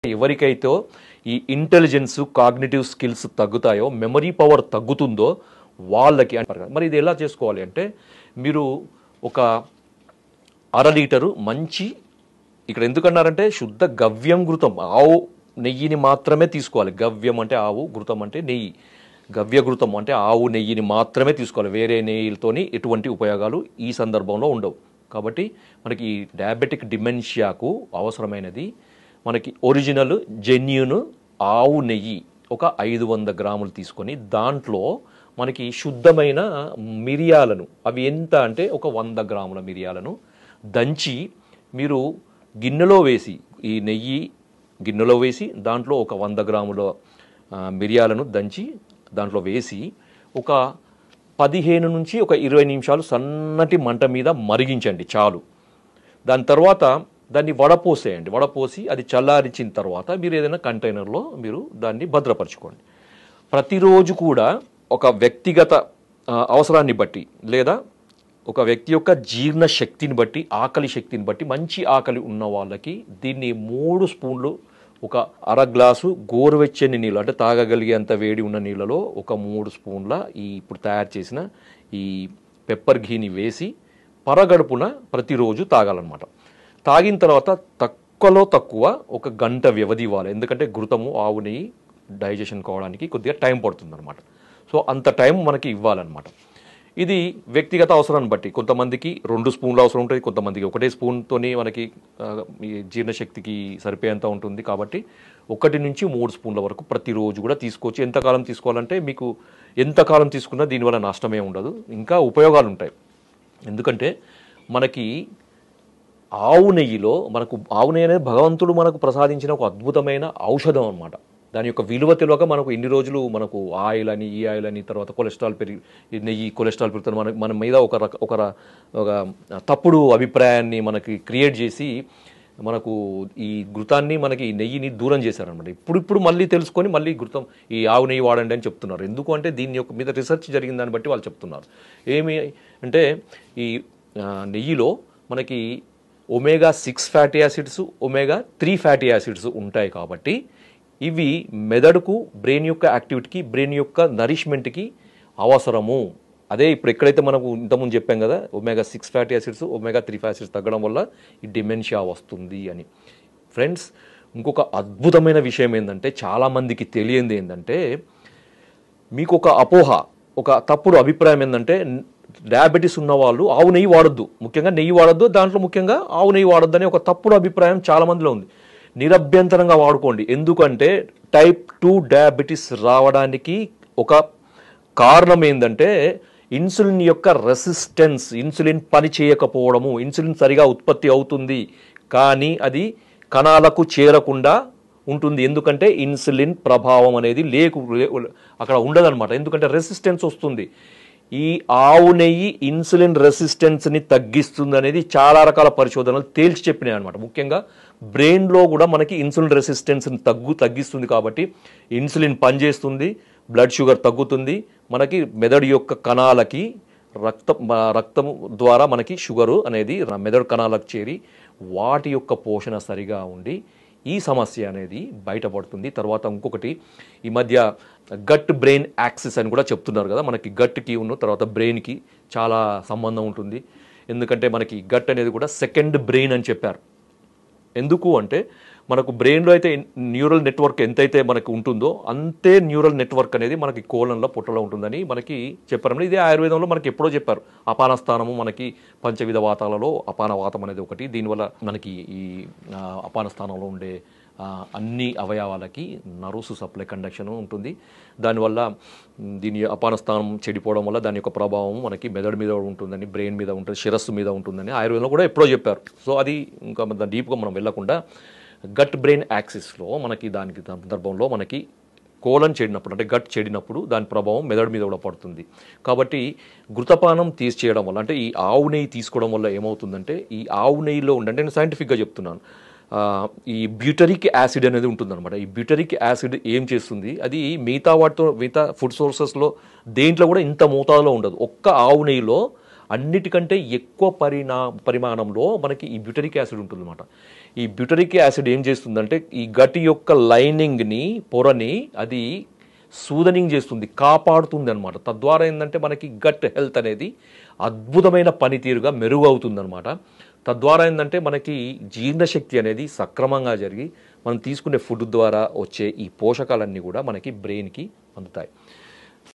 ఎవరికైతే ఈ intelligence cognitive skills తగ్గుతాయో మెమరీ పవర్ తగ్గుతుందో వాళ్ళకి మరి ఇది ఎలా చేసుకోవాలి అంటే మీరు ఒక అర లీటరు మంచి ఇక్కడ ఎందుకన్నారంటే శుద్ధ గవ్యం ఘృతం ఆవు నెయ్యిని మాత్రమే తీసుకోవాలి. గవ్యం అంటే ఆవు, ఘృతం అంటే నెయ్యి. గవ్య ఘృతం అంటే ఆవు నెయ్యిని మాత్రమే తీసుకోవాలి. వేరే నెయ్యిలతోని ఎటువంటి ఉపయోగాలు ఈ సందర్భంలో ఉండవు. కాబట్టి మనకి డయాబెటిక్ డిమెన్షియాకు అవసరమైనది మనకి ఒరిజినల్ జెన్యూన్ ఆవు నెయ్యి ఒక 500 గ్రాములు తీసుకొని దాంట్లో మనకి శుద్ధమైన మిరియాలను, అవి ఎంత అంటే ఒక 100 గ్రాముల మిరియాలను దంచి మీరు గిన్నెలో వేసి, ఈ నెయ్యి గిన్నెలో వేసి దాంట్లో ఒక 100 గ్రాముల మిరియాలను దంచి దాంట్లో వేసి ఒక 15 నుంచి ఒక 20 నిమిషాలు సన్నటి మంట మీద మరిగించండి చాలు. దాని తర్వాత దాన్ని వడపోసేయండి. వడపోసి అది చల్లారించిన తర్వాత మీరు ఏదైనా కంటైనర్లో మీరు దాన్ని భద్రపరచుకోండి. ప్రతిరోజు కూడా ఒక వ్యక్తిగత అవసరాన్ని బట్టి లేదా ఒక వ్యక్తి యొక్క జీర్ణ శక్తిని బట్టి, ఆకలి శక్తిని బట్టి, మంచి ఆకలి ఉన్న వాళ్ళకి దీన్ని 3 స్పూన్లు ఒక అర గ్లాసు గోరువెచ్చని నీళ్ళు అంటే తాగగలిగేంత వేడి ఉన్న నీళ్ళలో ఒక 3 స్పూన్ల ఈ ఇప్పుడు తయారు చేసిన ఈ పెప్పర్ ఘీని వేసి పరగడుపున ప్రతిరోజు తాగాలన్నమాట. తాగిన తర్వాత తక్కువలో తక్కువ ఒక గంట వ్యవధి ఇవ్వాలి. ఎందుకంటే ఘృతము ఆవు నెయ్యి డైజెషన్ కావడానికి కొద్దిగా టైం పడుతుంది అనమాట. సో అంత టైం మనకి ఇవ్వాలన్నమాట. ఇది వ్యక్తిగత అవసరాన్ని బట్టి కొంతమందికి 2 స్పూన్లు అవసరం ఉంటుంది, కొంతమందికి 1 స్పూన్తోనే మనకి జీర్ణశక్తికి సరిపోయేంత ఉంటుంది. కాబట్టి 1 నుంచి 3 స్పూన్ల వరకు ప్రతిరోజు కూడా తీసుకోవచ్చు. ఎంతకాలం తీసుకోవాలంటే మీకు ఎంతకాలం తీసుకున్నా దీనివల్ల నష్టమే ఉండదు, ఇంకా ఉపయోగాలు ఉంటాయి. ఎందుకంటే మనకి ఆవు నెయ్యిలో ఆవు నెయ్యి అనేది భగవంతుడు మనకు ప్రసాదించిన ఒక అద్భుతమైన ఔషధం అనమాట. దాని యొక్క విలువ తెలియక మనకు ఇన్ని రోజులు మనకు ఆయిల్ అని, ఈ ఆయిల్ అని, తర్వాత కొలెస్ట్రాల్ నెయ్యి కొలెస్ట్రాల్ పెరుగుతుంది మన మీద ఒక తప్పుడు అభిప్రాయాన్ని మనకి క్రియేట్ చేసి మనకు ఈ ఘృతాన్ని మనకి నెయ్యిని దూరం చేశారనమాట. ఇప్పుడు మళ్ళీ తెలుసుకొని మళ్ళీ ఘృతం ఈ ఆవు నెయ్యి వాడండి అని చెప్తున్నారు. ఎందుకు అంటే దీని యొక్క మీద రీసెర్చ్ జరిగిన దాన్ని బట్టి వాళ్ళు చెప్తున్నారు. ఏమి అంటే ఈ నెయ్యిలో మనకి omega 6 fatty acids, omega 3 fatty acids ఉంటాయి. కాబట్టి ఇవి మెదడుకు, బ్రెయిన్ యొక్క యాక్టివిటీకి, బ్రెయిన్ యొక్క నరిష్మెంట్కి అవసరము. అదే ఇప్పుడు ఎక్కడైతే మనకు ఇంతకుముందు చెప్పాం కదా, omega 6 fatty acids, omega 3 fatty acids తగ్గడం వల్ల ఈ డిమెన్షియా వస్తుంది అని. ఫ్రెండ్స్, ఇంకొక అద్భుతమైన విషయం ఏంటంటే చాలామందికి తెలియంది ఏంటంటే మీకు ఒక అపోహ, ఒక తప్పుడు అభిప్రాయం ఏంటంటే డయాబెటీస్ ఉన్న వాళ్ళు ఆవు నెయ్యి వాడొద్దు, ముఖ్యంగా నెయ్యి వాడొద్దు, దాంట్లో ముఖ్యంగా ఆవు నెయ్యి వాడొద్దు అనే ఒక తప్పుడు అభిప్రాయం చాలామందిలో ఉంది. నిరభ్యంతరంగా వాడుకోండి. ఎందుకంటే టైప్ 2 డయాబెటీస్ రావడానికి ఒక కారణం ఏంటంటే ఇన్సులిన్ యొక్క రెసిస్టెన్స్, ఇన్సులిన్ పని చేయకపోవడము. ఇన్సులిన్ సరిగా ఉత్పత్తి అవుతుంది కానీ అది కణాలకు చేరకుండా ఉంటుంది. ఎందుకంటే ఇన్సులిన్ ప్రభావం అనేది అక్కడ ఉండదన్నమాట. ఎందుకంటే రెసిస్టెన్స్ వస్తుంది. ఈ ఆవు నెయ్యి ఇన్సులిన్ రెసిస్టెన్స్ని తగ్గిస్తుంది అనేది చాలా రకాల పరిశోధనలు తేల్చి చెప్పినాయి అనమాట. ముఖ్యంగా బ్రెయిన్లో కూడా మనకి ఇన్సులిన్ రెసిస్టెన్స్ని తగ్గిస్తుంది. కాబట్టి ఇన్సులిన్ పనిచేస్తుంది, బ్లడ్ షుగర్ తగ్గుతుంది, మనకి మెదడు యొక్క కణాలకి రక్తం ద్వారా మనకి షుగరు అనేది మెదడు కణాలకు చేరి వాటి యొక్క పోషణ సరిగా ఉండి ఈ సమస్య అనేది బయటపడుతుంది. తర్వాత ఇంకొకటి ఈ మధ్య గట్ బ్రెయిన్ యాక్సిస్ అని కూడా చెప్తున్నారు కదా. మనకి గట్కి తర్వాత బ్రెయిన్కి చాలా సంబంధం ఉంటుంది. ఎందుకంటే మనకి గట్ అనేది కూడా సెకండ్ బ్రెయిన్ అని చెప్పారు. ఎందుకు అంటే మనకు బ్రెయిన్లో అయితే న్యూరల్ నెట్వర్క్ ఎంతైతే మనకు ఉంటుందో అంతే న్యూరల్ నెట్వర్క్ అనేది మనకి కోలంలో పుట్టలో ఉంటుందని మనకి చెప్పారు. ఇదే ఆయుర్వేదంలో మనకి ఎప్పుడో చెప్పారు. అపాన స్థానము మనకి పంచవిధ వాతాలలో అపాన వాతం అనేది ఒకటి. దీనివల్ల మనకి ఈ అపాన స్థానంలో ఉండే అన్ని అవయవాలకి నర్వ్స్ సప్లై కండక్షన్ ఉంటుంది. దానివల్ల దీని అపాన స్థానం చెడిపోవడం వల్ల దాని యొక్క ప్రభావం మనకి మెదడు మీద ఉంటుందని, బ్రెయిన్ మీద ఉంటుంది, శిరస్సు మీద ఉంటుందని ఆయుర్వేదంలో కూడా ఎప్పుడో చెప్పారు. సో అది ఇంకా డీప్గా మనం వెళ్ళకుండా గట్ బ్రెయిన్ యాక్సిస్లో మనకి దానికి సందర్భంలో మనకి కోలన్ చెడినప్పుడు అంటే గట్ చెడినప్పుడు దాని ప్రభావం మెదడు మీద కూడా పడుతుంది. కాబట్టి ఘృతపానం తీసేయడం వల్ల అంటే ఈ ఆవు నెయ్యి తీసుకోవడం వల్ల ఏమవుతుందంటే ఈ ఆవు నెయ్యిలో అంటే నేను సైంటిఫిక్గా చెప్తున్నాను, ఈ బ్యూటరిక్ యాసిడ్ అనేది ఉంటుందన్నమాట. ఈ బ్యూటరిక్ యాసిడ్ ఏం చేస్తుంది, అది మిగతా ఫుడ్ సోర్సెస్లో దేంట్లో కూడా ఇంత మోతాదులో ఉండదు. ఒక్క ఆవు నెయ్యిలో అన్నిటికంటే ఎక్కువ పరిమాణంలో మనకి ఈ బ్యూటరిక్ యాసిడ్ ఉంటుందన్నమాట. ఈ బ్యూటరిక్ యాసిడ్ ఏం చేస్తుందంటే ఈ గట్ యొక్క లైనింగ్ని పొరని అది సూదనింగ్ చేస్తుంది, కాపాడుతుంది అనమాట. తద్వారా ఏంటంటే మనకి గట్ హెల్త్ అనేది అద్భుతమైన పనితీరుగా మెరుగవుతుందన్నమాట. తద్వారా ఏంటంటే మనకి జీర్ణశక్తి అనేది సక్రమంగా జరిగి మనం తీసుకునే ఫుడ్ ద్వారా వచ్చే ఈ పోషకాలన్నీ కూడా మనకి బ్రెయిన్కి అందుతాయి.